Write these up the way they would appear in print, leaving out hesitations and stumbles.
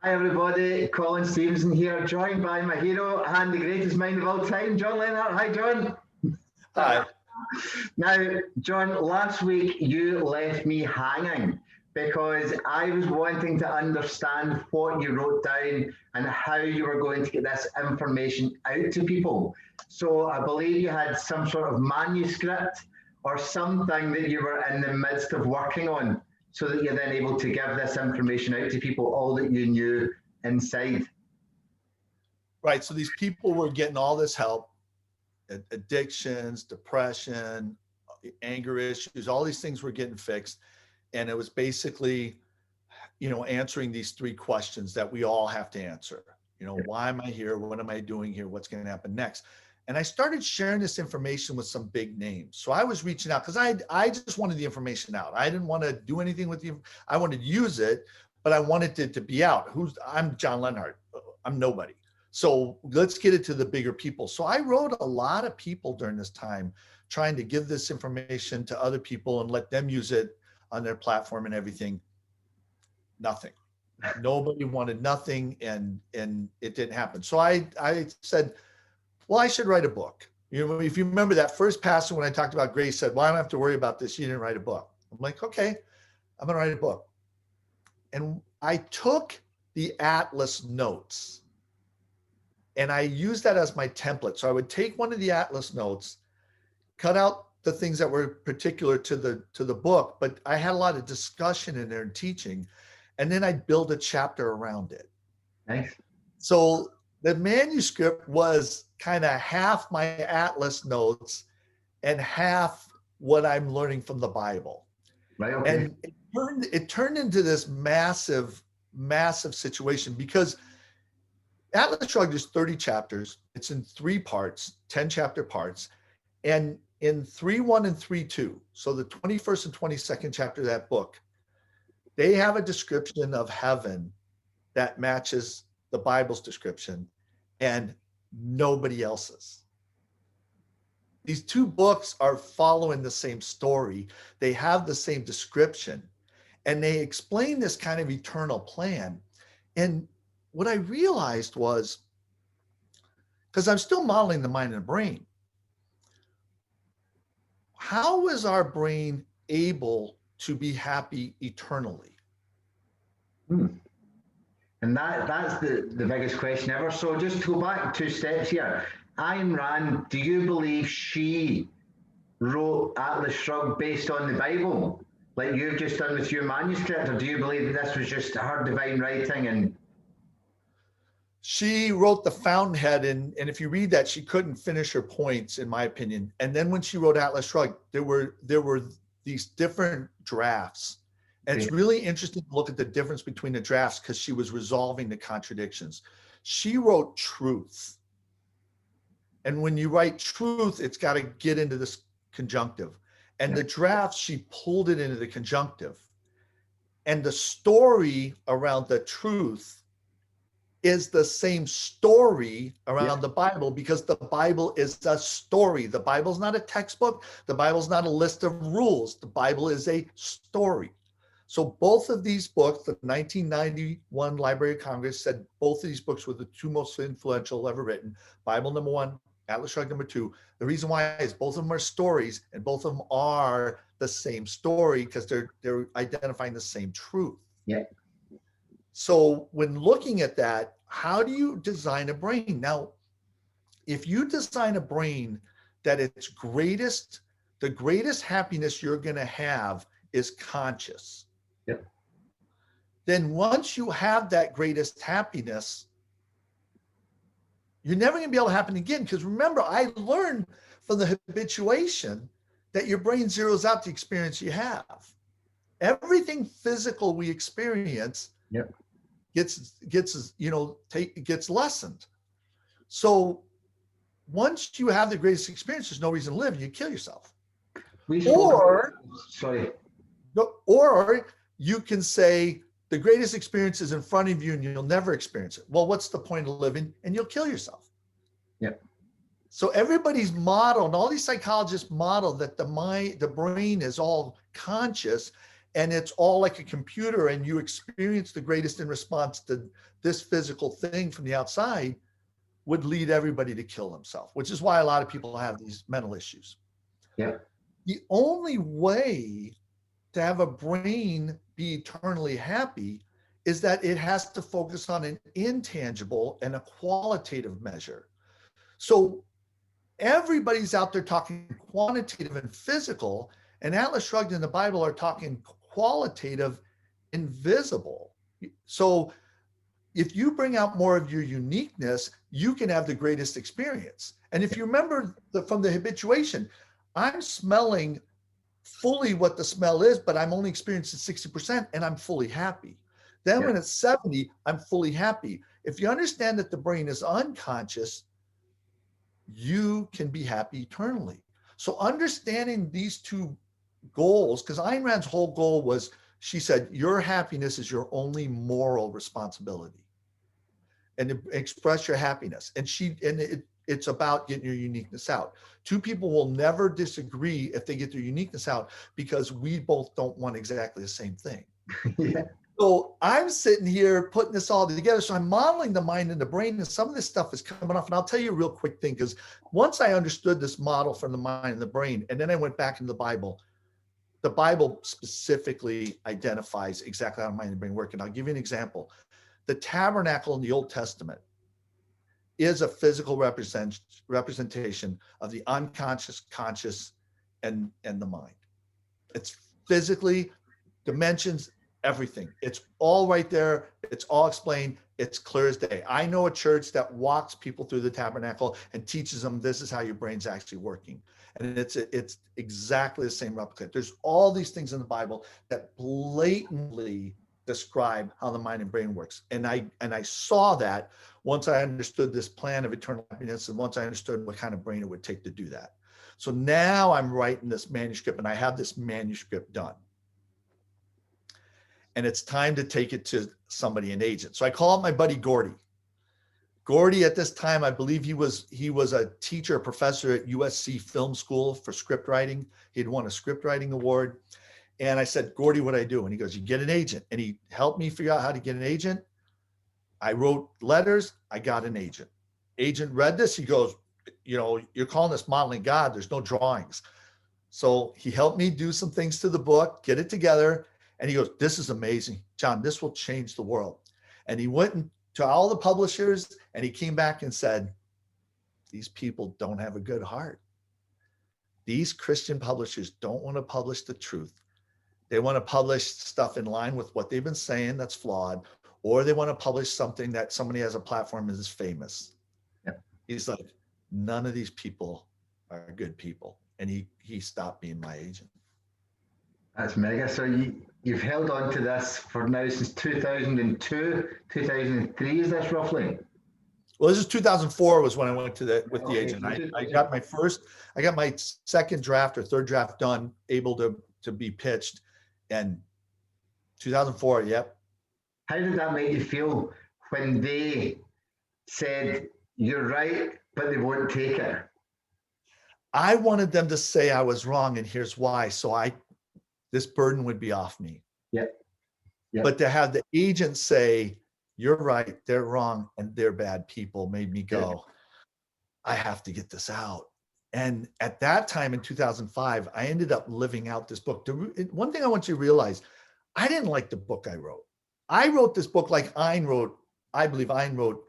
Hi everybody, Colin Stevenson here, joined by my hero and the greatest mind of all time, John Leonard. Hi John. Hi. Now, John, last week you left me hanging because I was wanting to understand what you wrote down and how you were going to get this information out to people. So I believe you had some sort of manuscript or something that you were in the midst of working on so that you're then able to give this information out to people, all that you knew inside. Right. So these people were getting all this help, addictions, depression, anger issues, all these things were getting fixed. And it was basically, answering these three questions that we all have to answer. Why am I here? What am I doing here? What's going to happen next? And I started sharing this information with some big names. So I was reaching out because I just wanted the information out. I didn't want to do anything with you. I wanted to use it, but I wanted it to be out. I'm John Lenhart. I'm nobody. So let's get it to the bigger people. So I wrote a lot of people during this time trying to give this information to other people and let them use it on their platform and everything. Nothing. Nobody wanted nothing, and it didn't happen. So I said, well, I should write a book. If you remember that first pastor when I talked about grace said, well, I don't have to worry about this. You didn't write a book. I'm like, okay, I'm going to write a book. And I took the Atlas notes and I used that as my template. So I would take one of the Atlas notes, cut out the things that were particular to the book, but I had a lot of discussion in there and teaching, and then I'd build a chapter around it. Nice. So the manuscript was kind of half my Atlas notes and half what I'm learning from the Bible. Right. Okay. And it turned into this massive situation because Atlas Shrugged is 30 chapters. It's in 3 parts, 10 chapter parts. And in 3:1 and 3:2, so the 21st and 22nd chapter of that book, they have a description of heaven that matches the Bible's description and nobody else's. These 2 books are following the same story. They have the same description, and they explain this kind of eternal plan. And what I realized was, because I'm still modeling the mind and the brain, how is our brain able to be happy eternally? And that's the biggest question ever. So just to go back 2 steps here. Ayn Rand, do you believe she wrote Atlas Shrugged based on the Bible, like you've just done with your manuscript, or do you believe that this was just her divine writing? And she wrote The Fountainhead, and if you read that, she couldn't finish her points, in my opinion. And then when she wrote Atlas Shrugged, there were these different drafts. And it's really interesting to look at the difference between the drafts because she was resolving the contradictions. She wrote truth. And when you write truth, it's got to get into this conjunctive. And the draft, she pulled it into the conjunctive. And the story around the truth is the same story around the Bible, because the Bible is a story. The Bible's not a textbook. The Bible's not a list of rules. The Bible is a story. So both of these books, the 1991 Library of Congress said both of these books were the 2 most influential ever written. Bible number 1, Atlas Shrugged number 2. The reason why is both of them are stories, and both of them are the same story because they're identifying the same truth. Yeah. So when looking at that, how do you design a brain? Now, if you design a brain that the greatest happiness you're going to have is conscious. Yep. Then once you have that greatest happiness, you're never going to be able to happen again. Because remember, I learned from the habituation that your brain zeroes out the experience you have. Everything physical we experience gets lessened. So once you have the greatest experience, there's no reason to live. You kill yourself. Or you can say the greatest experience is in front of you and you'll never experience it. Well, what's the point of living? And you'll kill yourself. Yep. So everybody's model, and all these psychologists model that the brain is all conscious, and it's all like a computer, and you experience the greatest in response to this physical thing from the outside, would lead everybody to kill themselves, which is why a lot of people have these mental issues. Yeah. The only way to have a brain be eternally happy is that it has to focus on an intangible and a qualitative measure. So everybody's out there talking quantitative and physical, and Atlas Shrugged in the Bible are talking qualitative and visible. So if you bring out more of your uniqueness, you can have the greatest experience. And if you remember from the habituation, I'm smelling fully what the smell is, but I'm only experiencing 60% and I'm fully happy. Then when it's 70, I'm fully happy. If you understand that the brain is unconscious, you can be happy eternally. So understanding these two goals, because Ayn Rand's whole goal was, she said, your happiness is your only moral responsibility, and to express your happiness. And it's about getting your uniqueness out. Two people will never disagree if they get their uniqueness out, because we both don't want exactly the same thing. Yeah. So I'm sitting here putting this all together. So I'm modeling the mind and the brain, and some of this stuff is coming off. And I'll tell you a real quick thing, because once I understood this model from the mind and the brain, and then I went back into the Bible specifically identifies exactly how the mind and the brain work. And I'll give you an example. The tabernacle in the Old Testament is a physical representation of the unconscious, conscious, and the mind. It's physically, dimensions, everything. It's all right there. It's all explained. It's clear as day. I know a church that walks people through the tabernacle and teaches them this is how your brain's actually working. And it's exactly the same replica. There's all these things in the Bible that blatantly describe how the mind and brain works. And I saw that once I understood this plan of eternal happiness, and once I understood what kind of brain it would take to do that. So now I'm writing this manuscript, and I have this manuscript done. And it's time to take it to somebody, an agent. So I call up my buddy Gordy. Gordy, at this time, I believe he was a teacher, a professor at USC Film School for script writing. He'd won a script writing award. And I said, Gordy, what do I do? And he goes, you get an agent. And he helped me figure out how to get an agent. I wrote letters. I got an agent. Agent read this. He goes, you're calling this modeling God. There's no drawings. So he helped me do some things to the book, get it together. And he goes, this is amazing, John, this will change the world. And he went to all the publishers, and he came back and said, these people don't have a good heart. These Christian publishers don't want to publish the truth. They want to publish stuff in line with what they've been saying that's flawed, or they want to publish something that somebody has a platform and is famous. Yeah. He's like, none of these people are good people. And he stopped being my agent. That's mega. So you've held on to this for now since 2002, 2003, is this roughly? Well, this is 2004 was when I went with the agent. I got my second draft or third draft done, able to be pitched. And 2004, yep. How did that make you feel when they said, you're right, but they won't take it? I wanted them to say I was wrong, and here's why. So this burden would be off me. Yep. But to have the agent say, you're right, they're wrong, and they're bad people, made me go, I have to get this out. And at that time in 2005, I ended up living out this book. One thing I want you to realize, I didn't like the book I wrote. I wrote this book like I believe Ayn wrote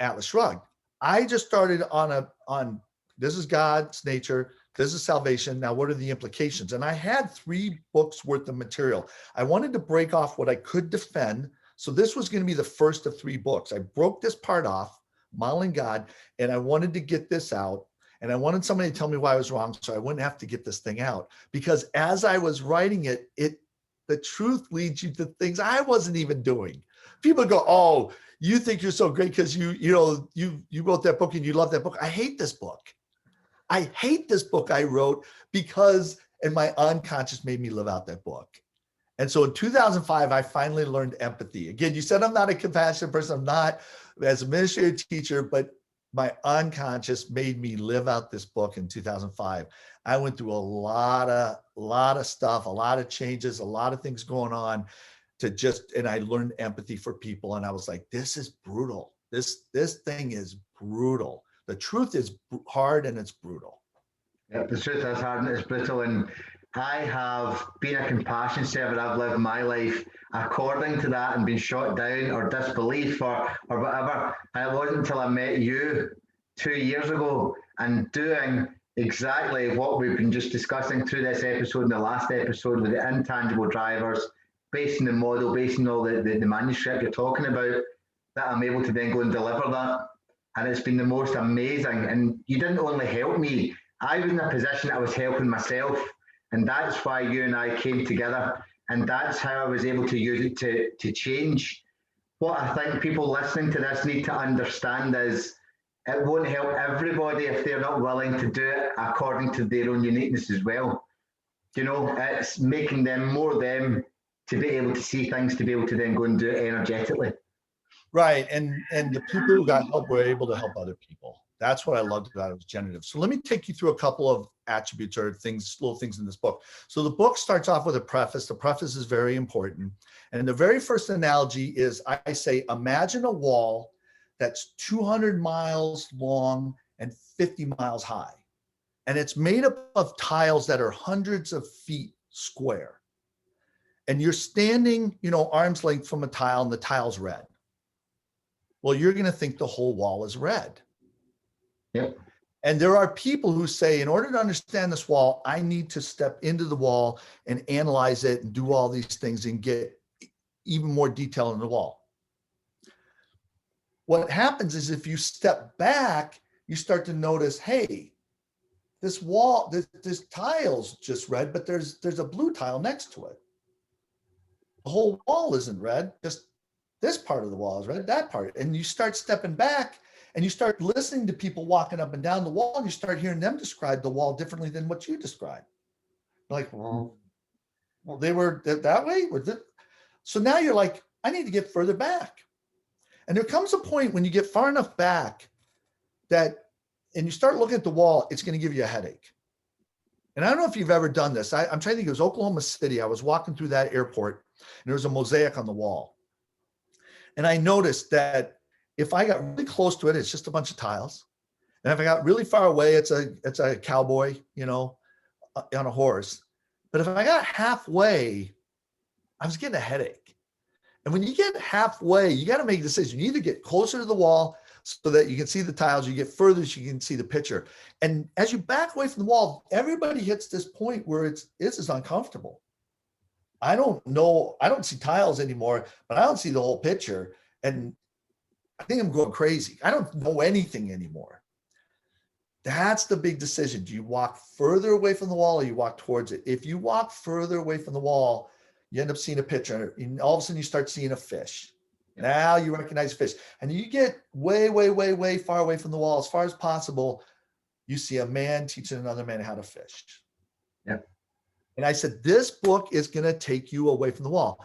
Atlas Shrugged. I just started on this is God's nature, this is salvation. Now, what are the implications? And I had 3 books worth of material. I wanted to break off what I could defend. So this was going to be the first of 3 books. I broke this part off, Modeling God, and I wanted to get this out. And I wanted somebody to tell me why I was wrong, so I wouldn't have to get this thing out. Because as I was writing it, the truth leads you to things I wasn't even doing. People go, oh, you think you're so great because you wrote that book and you love that book. I hate this book. I hate this book I wrote because, and my unconscious made me live out that book. And so in 2005, I finally learned empathy. Again, you said I'm not a compassionate person. I'm not as a administrative teacher, but my unconscious made me live out this book in 2005. I went through a lot of stuff, a lot of changes, a lot of things going on and I learned empathy for people. And I was like, this is brutal. This thing is brutal. The truth is hard and it's brutal. Yeah, the truth is hard and it's brutal. And I have been a compassion server. I've lived my life according to that and been shot down or disbelief or whatever. And it wasn't until I met you 2 years ago and doing exactly what we've been just discussing through this episode and the last episode with the intangible drivers, based on the model, based on all the manuscript you're talking about, that I'm able to then go and deliver that. And it's been the most amazing. And you didn't only help me, I was in a position that I was helping myself. And that's why you and I came together. And that's how I was able to use it to change. What I think people listening to this need to understand is it won't help everybody if they're not willing to do it according to their own uniqueness as well. You know, it's making them more them to be able to see things, to be able to then go and do it energetically. Right. And the people who got help were able to help other people. That's what I loved about it. Was generative. So let me take you through a couple of attributes or things, little things in this book. So the book starts off with a preface. The preface is very important. And the very first analogy is I say, imagine a wall that's 200 miles long and 50 miles high. And it's made up of tiles that are hundreds of feet square. And you're standing, arm's length from a tile and the tile's red. Well, you're going to think the whole wall is red. Yep. And there are people who say, in order to understand this wall, I need to step into the wall and analyze it and do all these things and get even more detail in the wall. What happens is if you step back, you start to notice, hey, this wall, this tile's just red, but there's a blue tile next to it. The whole wall isn't red, just this part of the wall is red, that part. And you start stepping back and you start listening to people walking up and down the wall, and you start hearing them describe the wall differently than what you described. Like, well, they were that way? So now you're like, I need to get further back. And there comes a point when you get far enough back and you start looking at the wall, it's going to give you a headache. And I don't know if you've ever done this. I'm trying to think, it was Oklahoma City. I was walking through that airport and there was a mosaic on the wall. And I noticed that if I got really close to it, it's just a bunch of tiles. And if I got really far away, it's a cowboy, on a horse. But if I got halfway, I was getting a headache. And when you get halfway, you got to make a decision. You either get closer to the wall so that you can see the tiles, you get further so you can see the picture. And as you back away from the wall, everybody hits this point where this is uncomfortable. I don't know, I don't see tiles anymore, but I don't see the whole picture. And I think I'm going crazy. I don't know anything anymore. That's the big decision. Do you walk further away from the wall or you walk towards it? If you walk further away from the wall, you end up seeing a picture, and all of a sudden you start seeing a fish. Now you recognize fish. And you get way, way, way, way far away from the wall, as far as possible, you see a man teaching another man how to fish. Yeah. And I said, this book is going to take you away from the wall.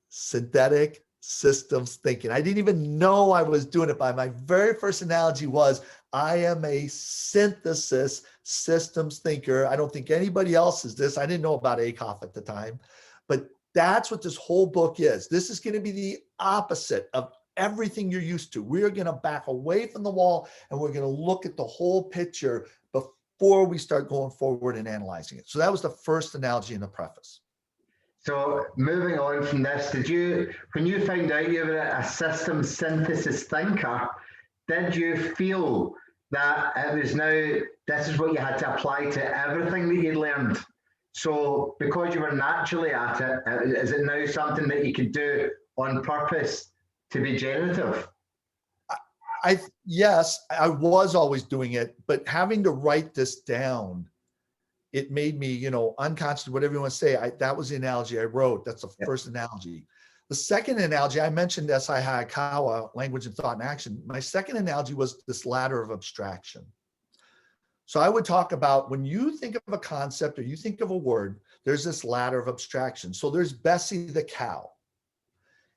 Synthetic systems thinking. I didn't even know I was doing it. By my very first analogy was, I am a synthesis systems thinker. I don't think anybody else is this. I didn't know about ACOF at the time, but that's what this whole book is. This is going to be the opposite of everything you're used to. We're going to back away from the wall and we're going to look at the whole picture before we start going forward and analyzing it. So that was the first analogy in the preface. So moving on from this, when you found out you were a system synthesis thinker, did you feel that it was now, this is what you had to apply to everything that you'd learned? So because you were naturally at it, is it now something that you could do on purpose to be generative? Yes, I was always doing it, but having to write this down, it made me, unconscious, whatever you want to say. That was the analogy I wrote. That's the first analogy. The second analogy, I mentioned S.I. Hayakawa, language and thought and action. My second analogy was this ladder of abstraction. So I would talk about when you think of a concept or you think of a word, there's this ladder of abstraction. So there's Bessie the cow.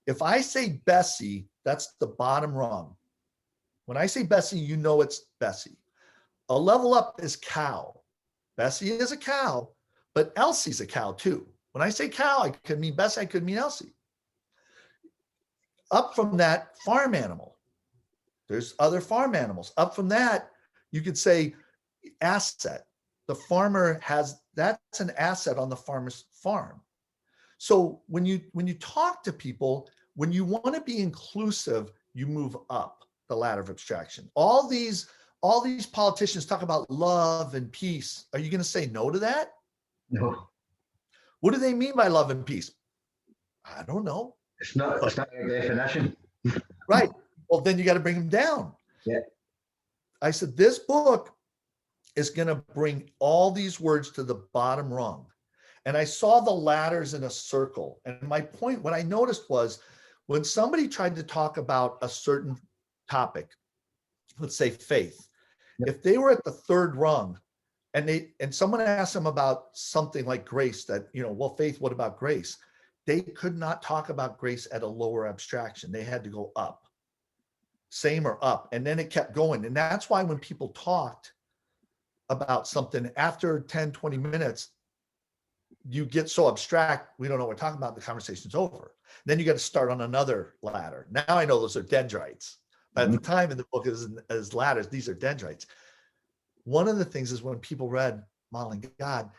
If I say Bessie, that's the bottom rung. When I say Bessie, you know it's Bessie. A level up is cow. Bessie is a cow, but Elsie's a cow too. When I say cow, I could mean Bessie, I could mean Elsie. Up from that, farm animal. There's other farm animals. Up from that, you could say asset. The farmer has, that's an asset on the farmer's farm. So when you talk to people, when you want to be inclusive, you move up the ladder of abstraction. All these politicians talk about love and peace. Are you going to say no to that? No. What do they mean by love and peace? I don't know. It's not a definition. Right. Well, then you got to bring them down. Yeah. I said, this book is going to bring all these words to the bottom rung. And I saw the ladders in a circle. And my point, what I noticed was when somebody tried to talk about a certain topic, let's say faith, if they were at the third rung and someone asked them about something like grace, that, well, faith, what about grace? They could not talk about grace at a lower abstraction. They had to go up, same or up. And then it kept going. And that's why when people talked about something after 10, 20 minutes, you get so abstract, we don't know what we're talking about, the conversation's over. Then you got to start on another ladder. Now I know those are dendrites. But at the time in the book as ladders, these are dendrites. One of the things is when people read Modeling God,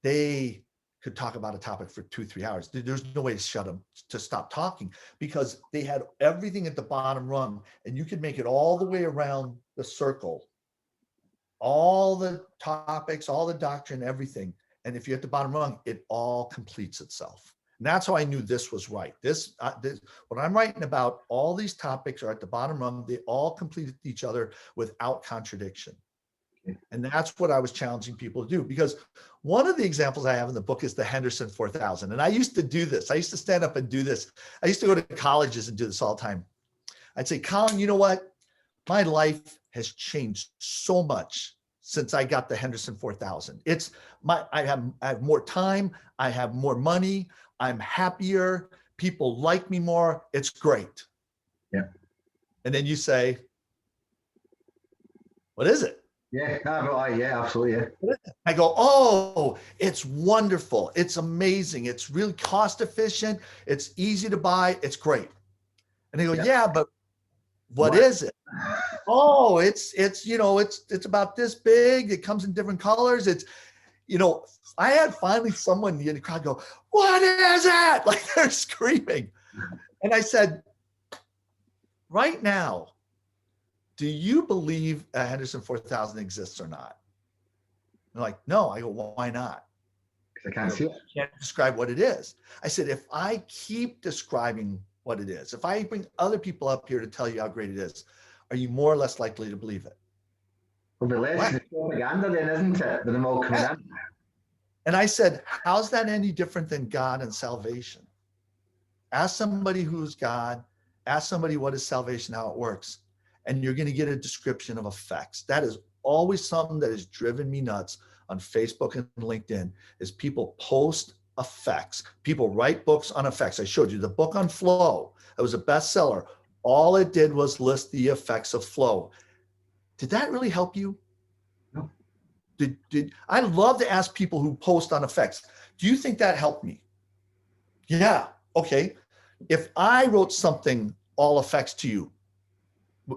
they could talk about a topic for 2-3 hours. There's no way to shut them, to stop talking, because they had everything at the bottom rung, and you could make it all the way around the circle, all the topics, all the doctrine, everything. And if you're at the bottom rung, it all completes itself. And that's how I knew this was right. This what I'm writing about, all these topics are at the bottom rung. They all complete each other without contradiction. And that's what I was challenging people to do, because one of the examples I have in the book is the Henderson 4000. And I used to do this. I used to stand up and do this. I used to go to colleges and do this all the time. I'd say, Colin, you know what? My life has changed so much since I got the Henderson 4000. I have more time. I have more money. I'm happier. People like me more. It's great. Yeah. And then you say, what is it? Yeah, yeah, absolutely. Yeah. I go, oh, it's wonderful. It's amazing. It's really cost efficient. It's easy to buy. It's great. And they go, yeah, but what is it? Oh, it's about this big. It comes in different colors. It's, I had finally someone in the crowd go, what is it? Like they're screaming. And I said, right now, do you believe a Henderson 4000 exists or not? They're like, no. I go, well, why not? Because I can't see it. I can't describe what it is. I said, if I keep describing what it is, if I bring other people up here to tell you how great it is, are you more or less likely to believe it? Well, the less the propaganda then, isn't it? With them all coming in. And I said, how's that any different than God and salvation? Ask somebody who's God, ask somebody what is salvation, how it works, and you're going to get a description of effects. That is always something that has driven me nuts on Facebook and LinkedIn, is people post effects. People write books on effects. I showed you the book on flow. It was a bestseller. All it did was list the effects of flow. Did that really help you? No. I love to ask people who post on effects, do you think that helped me? Yeah. Okay. If I wrote something, all effects to you,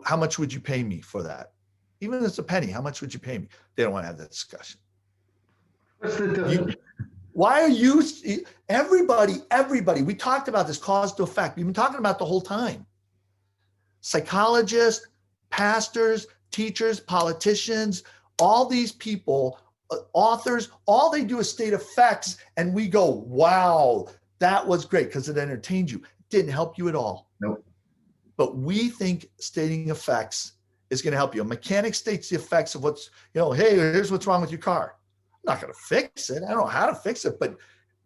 how much would you pay me for that? Even if it's a penny, how much would you pay me? They don't want to have that discussion. What's the difference? Why are you, everybody, we talked about this cause to effect. We've been talking about the whole time. Psychologists, pastors, teachers, politicians, all these people, authors, all they do is state effects, and we go, wow, that was great because it entertained you. It didn't help you at all. Nope. But we think stating effects is going to help you. A mechanic states the effects of what's, hey, here's what's wrong with your car. I'm not going to fix it. I don't know how to fix it, but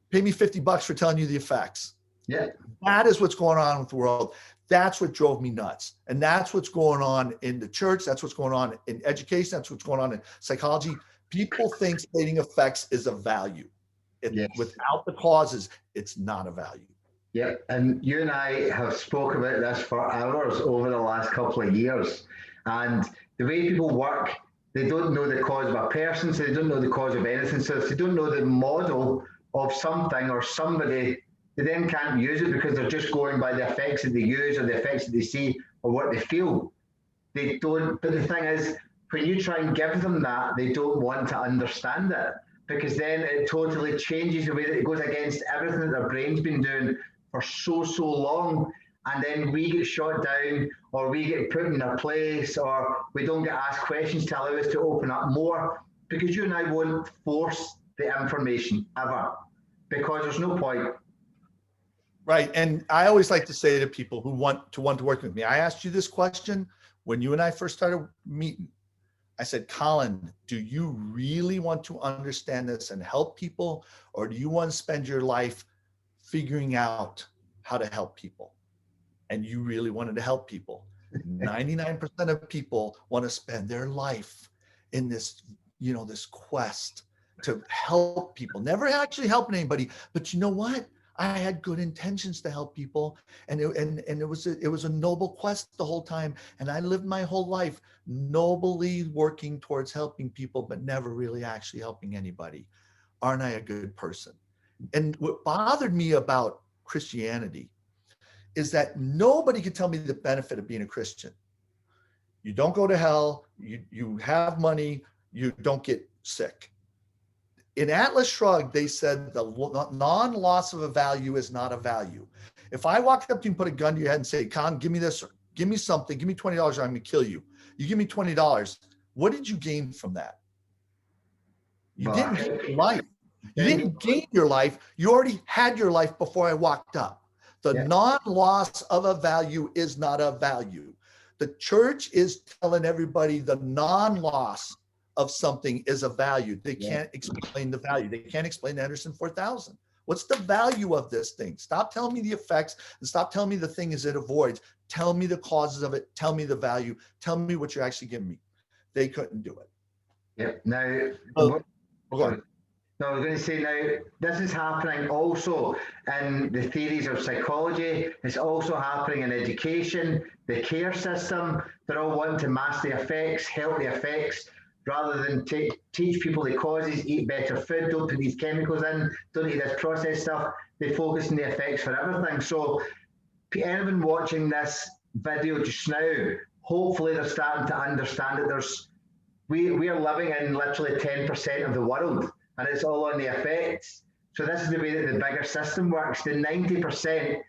pay me $50 for telling you the effects. Yeah. That is what's going on with the world. That's what drove me nuts. And that's what's going on in the church. That's what's going on in education. That's what's going on in psychology. People think stating effects is a value. Yes. Without the causes, it's not a value. Yeah, and you and I have spoke about this for hours over the last couple of years. And the way people work, they don't know the cause of a person, so they don't know the cause of anything. So if they don't know the model of something or somebody, they then can't use it because they're just going by the effects that they use or the effects that they see or what they feel. They don't, but the thing is, when you try and give them that, they don't want to understand it because then it totally changes the way that it goes against everything that their brain's been doing for so long. And then we get shot down or we get put in a place or we don't get asked questions to allow us to open up more because you and I won't force the information ever because there's no point. Right. And I always like to say to people who want to work with me, I asked you this question when you and I first started meeting. I said, Colin, do you really want to understand this and help people? Or do you want to spend your life figuring out how to help people? And you really wanted to help people. 99% of people want to spend their life in this, this quest to help people, never actually helping anybody. But you know what? I had good intentions to help people, and it was a noble quest the whole time. And I lived my whole life nobly working towards helping people, but never really actually helping anybody. Aren't I a good person? And what bothered me about Christianity is that nobody could tell me the benefit of being a Christian. You don't go to hell, you have money, you don't get sick. In Atlas Shrugged, they said the non-loss of a value is not a value. If I walked up to you and put a gun to your head and say, Con, give me this, or give me something, give me $20 or I'm gonna kill you. You give me $20, what did you gain from that? You didn't gain your life. You didn't gain your life. You already had your life before I walked up. The non-loss of a value is not a value. The church is telling everybody the non-loss of something is a value. They can't explain the value. They can't explain the Anderson 4000. What's the value of this thing? Stop telling me the effects and stop telling me the thing is it avoids. Tell me the causes of it. Tell me the value. Tell me what you're actually giving me. They couldn't do it. Yep. Now, go on. No, I was going to say now, this is happening also in the theories of psychology. It's also happening in education, the care system. They're all wanting to mask the effects, help the effects, rather than teach people the causes, eat better food, don't put these chemicals in, don't eat this processed stuff. They focus on the effects for everything. So anyone watching this video just now, hopefully they're starting to understand that we are living in literally 10% of the world. And it's all on the effects. So this is the way that the bigger system works. The 90%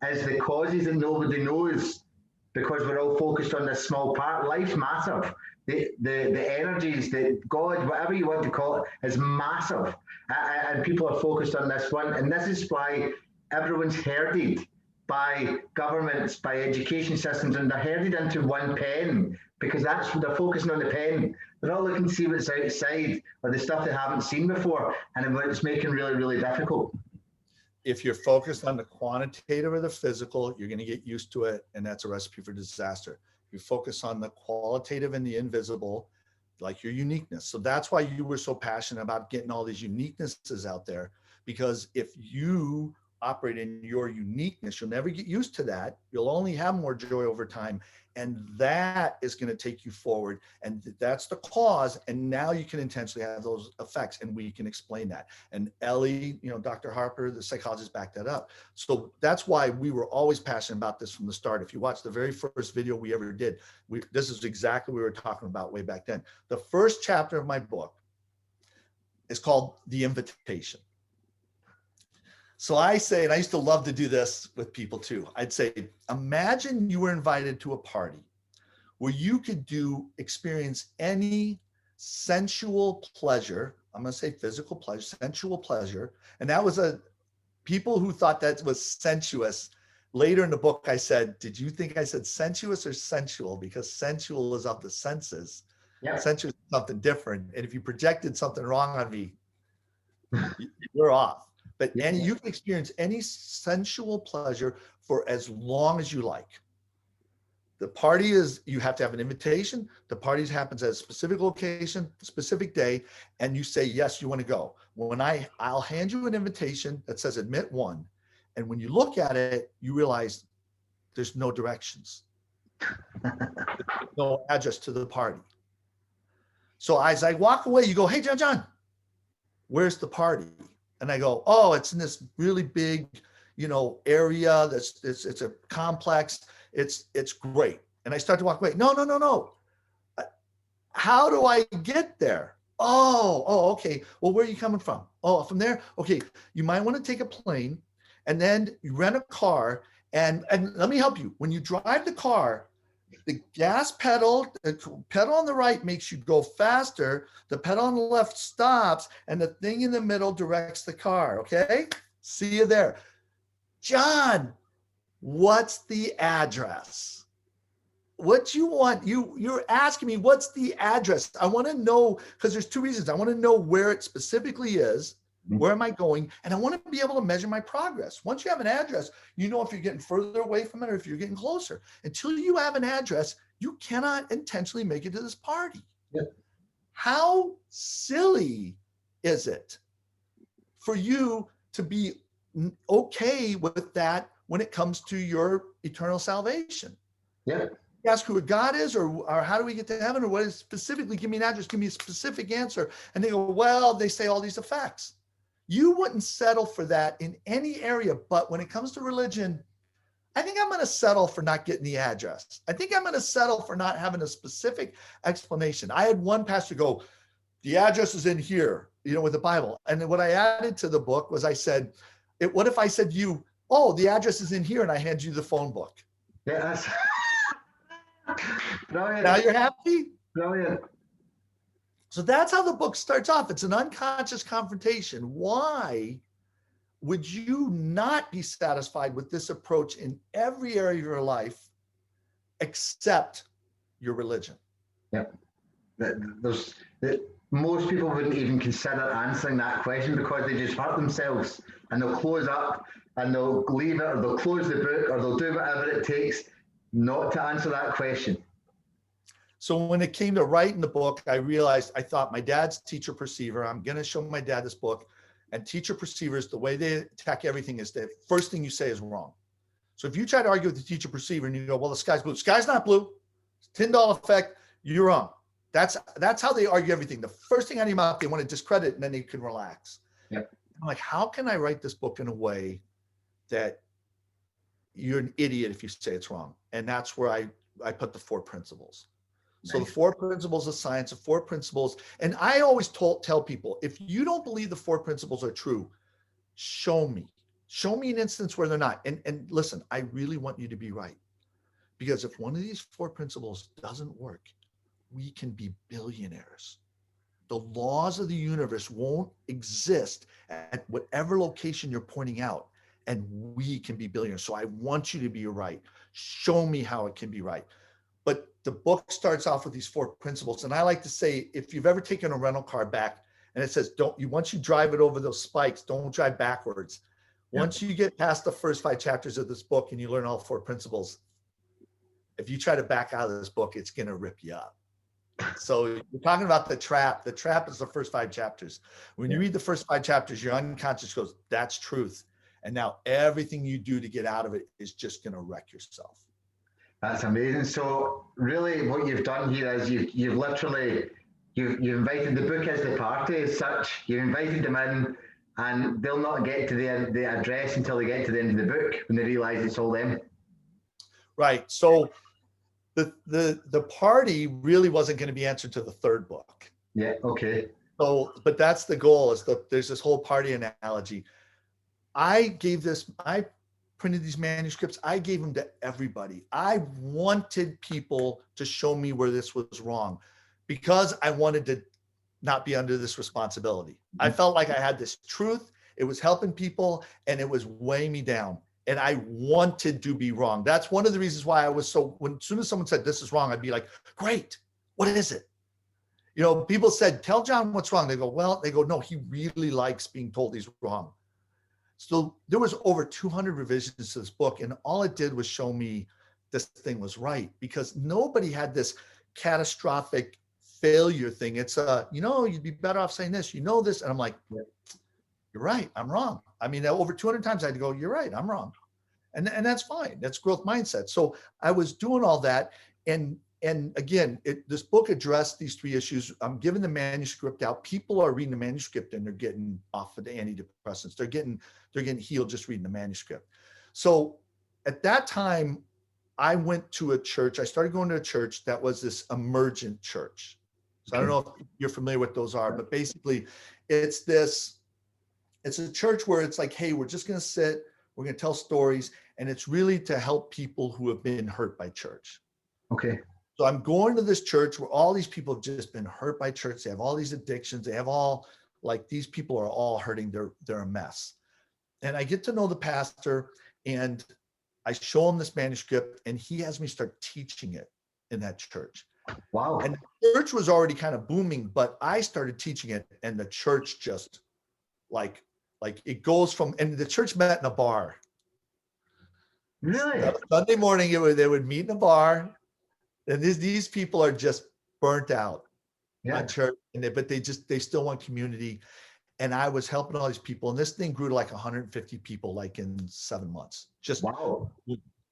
is the causes that nobody knows because we're all focused on this small part. Life's massive. The energies, the God, whatever you want to call it, is massive. And people are focused on this one. And this is why everyone's herded by governments, by education systems, and they're herded into one pen because they're focusing on the pen. They're all looking to see what's outside or the stuff they haven't seen before, and it's making really, really difficult. If you're focused on the quantitative or the physical, you're going to get used to it, and that's a recipe for disaster. You focus on the qualitative and the invisible, like your uniqueness. So that's why you were so passionate about getting all these uniquenesses out there, because if you operate in your uniqueness, you'll never get used to that. You'll only have more joy over time. And that is going to take you forward. And that's the cause. And now you can intentionally have those effects, and we can explain that. And Ellie, Dr. Harper, the psychologist, backed that up. So that's why we were always passionate about this from the start. If you watch the very first video we ever did, this is exactly what we were talking about way back then. The first chapter of my book is called The Invitation. So I say, and I used to love to do this with people too. I'd say, imagine you were invited to a party where you could experience any sensual pleasure. I'm going to say physical pleasure, sensual pleasure. And that was people who thought that was sensuous. Later in the book, I said, did you think I said sensuous or sensual? Because sensual is of the senses. Yeah. Sensuous is something different. And if you projected something wrong on me, you're off. But you can experience any sensual pleasure for as long as you like. The party you have to have an invitation. The party happens at a specific location, specific day, and you say, yes, you want to go. I'll hand you an invitation that says admit one. And when you look at it, you realize there's no directions. No address to the party. So as I walk away, you go, hey, John, where's the party? And I go, oh, it's in this really big, area. It's a complex. It's great. And I start to walk away. No. How do I get there? Oh, okay. Well, where are you coming from? Oh, from there? Okay. You might want to take a plane and then you rent a car. And let me help you. When you drive the car, the gas pedal, the pedal on the right makes you go faster. The pedal on the left stops, and the thing in the middle directs the car. Okay? See you there. John, what's the address? What you want? You're asking me what's the address? I want to know, because there's two reasons. I want to know where it specifically is. Where am I going? And I want to be able to measure my progress. Once you have an address, you know if you're getting further away from it or if you're getting closer. Until you have an address, you cannot intentionally make it to this party. Yeah. How silly is it for you to be okay with that when it comes to your eternal salvation? Yeah. Ask who God is, or how do we get to heaven, or what is specifically, give me an address, give me a specific answer. And they go, well, they say all these effects. You wouldn't settle for that in any area, but when it comes to religion, I think I'm going to settle for not getting the address. I think I'm going to settle for not having a specific explanation. I had one pastor go, the address is in here, with the Bible. And then what I added to the book was I said, what if I said to you, oh, the address is in here, and I hand you the phone book? Yeah, that's brilliant. Now you're happy? Brilliant. So that's how the book starts off. It's an unconscious confrontation. Why would you not be satisfied with this approach in every area of your life except your religion? Yeah. Most people wouldn't even consider answering that question because they just hurt themselves, and they'll close up and they'll leave it, or they'll close the book, or they'll do whatever it takes not to answer that question. So when it came to writing the book, I realized, I thought my dad's teacher perceiver. I'm going to show my dad this book. And teacher perceivers, the way they attack everything is the first thing you say is wrong. So if you try to argue with the teacher perceiver and you go, well, the sky's blue. The sky's not blue. It's $10 effect. You're wrong. That's how they argue everything. The first thing out of your mouth, they want to discredit, and then they can relax. Yep. I'm like, how can I write this book in a way that you're an idiot if you say it's wrong? And that's where I put the 4 principles. So the 4 principles of science, the 4 principles. And I always tell people, if you don't believe the 4 principles are true, show me an instance where they're not. And listen, I really want you to be right. Because if one of these 4 principles doesn't work, we can be billionaires. The laws of the universe won't exist at whatever location you're pointing out, and we can be billionaires. So I want you to be right. Show me how it can be right. But the book starts off with these 4 principles. And I like to say, if you've ever taken a rental car back and it says, once you drive it over those spikes, don't drive backwards. Yeah. Once you get past the first 5 chapters of this book and you learn all 4 principles, if you try to back out of this book, it's going to rip you up. So you're talking about the trap. The trap is the first 5 chapters. When you read the first 5 chapters, your unconscious goes, that's truth. And now everything you do to get out of it is just going to wreck yourself. That's amazing. So really what you've done here is you've literally invited, the book as the party as such, you've invited them in, and they'll not get to the address until they get to the end of the book when they realize it's all them. Right. So the party really wasn't going to be answered to the 3rd book. Yeah. Okay. So, but that's the goal, there's this whole party analogy. I printed these manuscripts. I gave them to everybody. I wanted people to show me where this was wrong because I wanted to not be under this responsibility. I felt like I had this truth. It was helping people and it was weighing me down. And I wanted to be wrong. That's one of the reasons why I was as soon as someone said this is wrong, I'd be like, great, what is it? People said, tell John what's wrong. They go, no, he really likes being told he's wrong. So there was over 200 revisions to this book, and all it did was show me this thing was right, because nobody had this catastrophic failure thing. It's you'd be better off saying this, this. And I'm like, you're right, I'm wrong. I mean, over 200 times I had to go, you're right, I'm wrong. And that's fine. That's growth mindset. So I was doing all that. And again, this book addressed these three issues. I'm giving the manuscript out. People are reading the manuscript and they're getting off of the antidepressants. They're getting healed just reading the manuscript. So at that time, I went to a church. I started going to a church that was this emergent church. So I don't know if you're familiar with those are, but basically it's a church where it's like, hey, we're just going to sit, we're going to tell stories. And it's really to help people who have been hurt by church. Okay. So I'm going to this church where all these people have just been hurt by church. They have all these addictions. They have all, like, these people are all hurting. They're a mess. And I get to know the pastor and I show him this manuscript and he has me start teaching it in that church. Wow. And the church was already kind of booming, but I started teaching it and the church just like it goes from, and the church met in a bar. Really? Sunday morning, they would meet in a bar, and these people are just burnt out on church, but they still want community. And I was helping all these people, and this thing grew to like 150 people, like in 7 months. Just wow,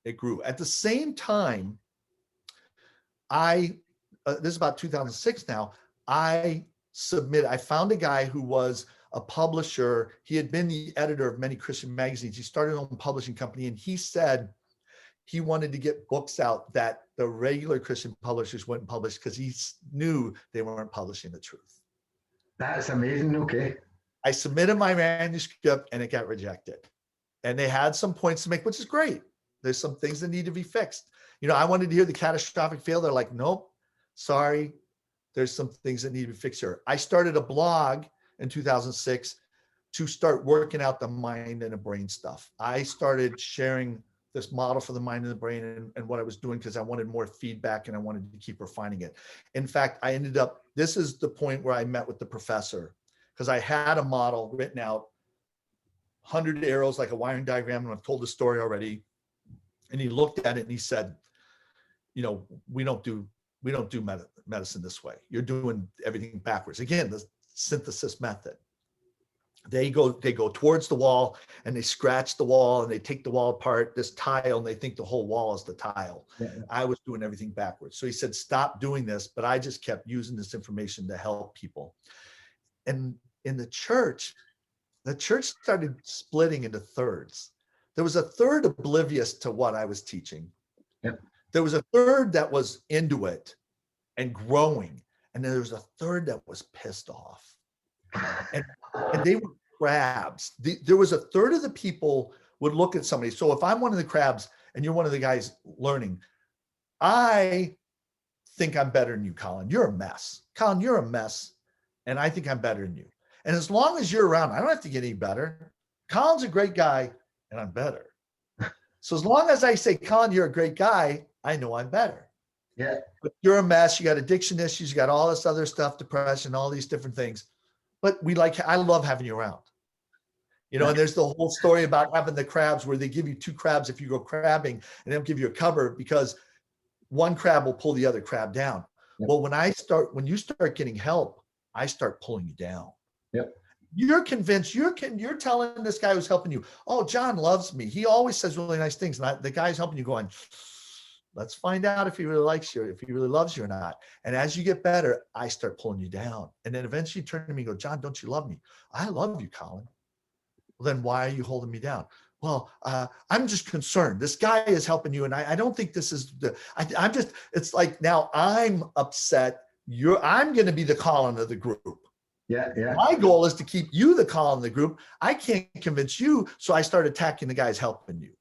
it grew. At the same time, this is about 2006 now. I found a guy who was a publisher. He had been the editor of many Christian magazines. He started his own publishing company, and he said he wanted to get books out that the regular Christian publishers wouldn't publish because he knew they weren't publishing the truth. That's amazing. Okay. I submitted my manuscript and it got rejected. And they had some points to make, which is great. There's some things that need to be fixed. I wanted to hear the catastrophic fail. They're like, nope, sorry. There's some things that need to be fixed here. I started a blog in 2006 to start working out the mind and the brain stuff. I started sharing this model for the mind and the brain and what I was doing because I wanted more feedback and I wanted to keep refining it. In fact, this is the point where I met with the professor because I had a model written out, 100 arrows, like a wiring diagram, and I've told the story already. And he looked at it and he said, we don't do medicine this way. You're doing everything backwards. Again, the synthesis method. They go towards the wall and they scratch the wall and they take the wall apart, this tile, and they think the whole wall is the tile. Yeah. I was doing everything backwards. So he said, stop doing this. But I just kept using this information to help people. And in the church started splitting into thirds. There was a third oblivious to what I was teaching. Yep. There was a third that was into it and growing. And then there was a third that was pissed off. And they were crabs. There was a third of the people would look at somebody. So if I'm one of the crabs and you're one of the guys learning, I think I'm better than you, Colin. You're a mess. Colin, you're a mess. And I think I'm better than you. And as long as you're around, I don't have to get any better. Colin's a great guy and I'm better. So as long as I say, Colin, you're a great guy, I know I'm better. Yeah. But you're a mess. You got addiction issues. You got all this other stuff, depression, all these different things. But I love having you around. And there's the whole story about having the crabs where they give you 2 crabs if you go crabbing, and they don't give you a cover because one crab will pull the other crab down. Yep. Well, when you start getting help, I start pulling you down. Yep. You're convinced, you're telling this guy who's helping you, oh, John loves me. He always says really nice things. And the guy's helping you going, let's find out if he really likes you, if he really loves you or not. And as you get better, I start pulling you down. And then eventually you turn to me and go, John, don't you love me? I love you, Colin. Well, then why are you holding me down? Well, I'm just concerned. This guy is helping you. And I don't think this is it's like now I'm upset. I'm going to be the Colin of the group. Yeah. My goal is to keep you the Colin of the group. I can't convince you. So I start attacking the guys helping you.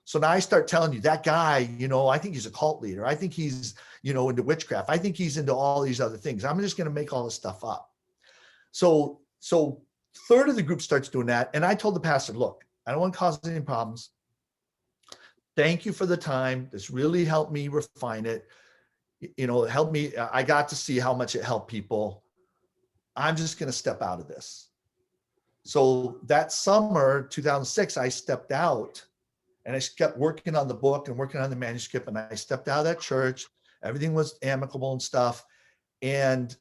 So now I start telling you that guy, I think he's a cult leader. I think he's, into witchcraft. I think he's into all these other things. I'm just going to make all this stuff up. So third of the group starts doing that. And I told the pastor, look, I don't want to cause any problems. Thank you for the time. This really helped me refine it. It helped me. I got to see how much it helped people. I'm just going to step out of this. So that summer, 2006, I stepped out. And I kept working on the book and working on the manuscript. And I stepped out of that church. Everything was amicable and stuff. And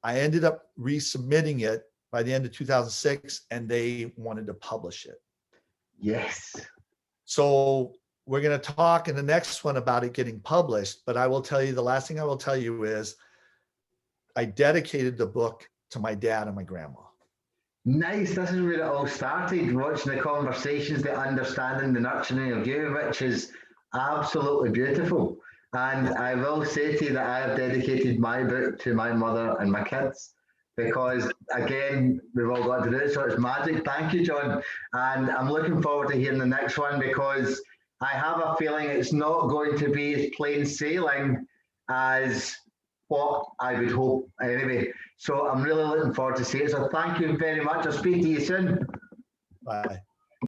I ended up resubmitting it by the end of 2006. And they wanted to publish it. Yes. So we're going to talk in the next one about it getting published. But I will tell you, the last thing I will tell you is I dedicated the book to my dad and my grandma. Nice. This is where it all started, watching the conversations, the understanding, the nurturing of you, which is absolutely beautiful. And I will say to you that I have dedicated my book to my mother and my kids because, again, we've all got to do it. So it's magic. Thank you, John. And I'm looking forward to hearing the next one because I have a feeling it's not going to be as plain sailing as what I would hope anyway. So I'm really looking forward to seeing it. So thank you very much. I'll speak to you soon. Bye.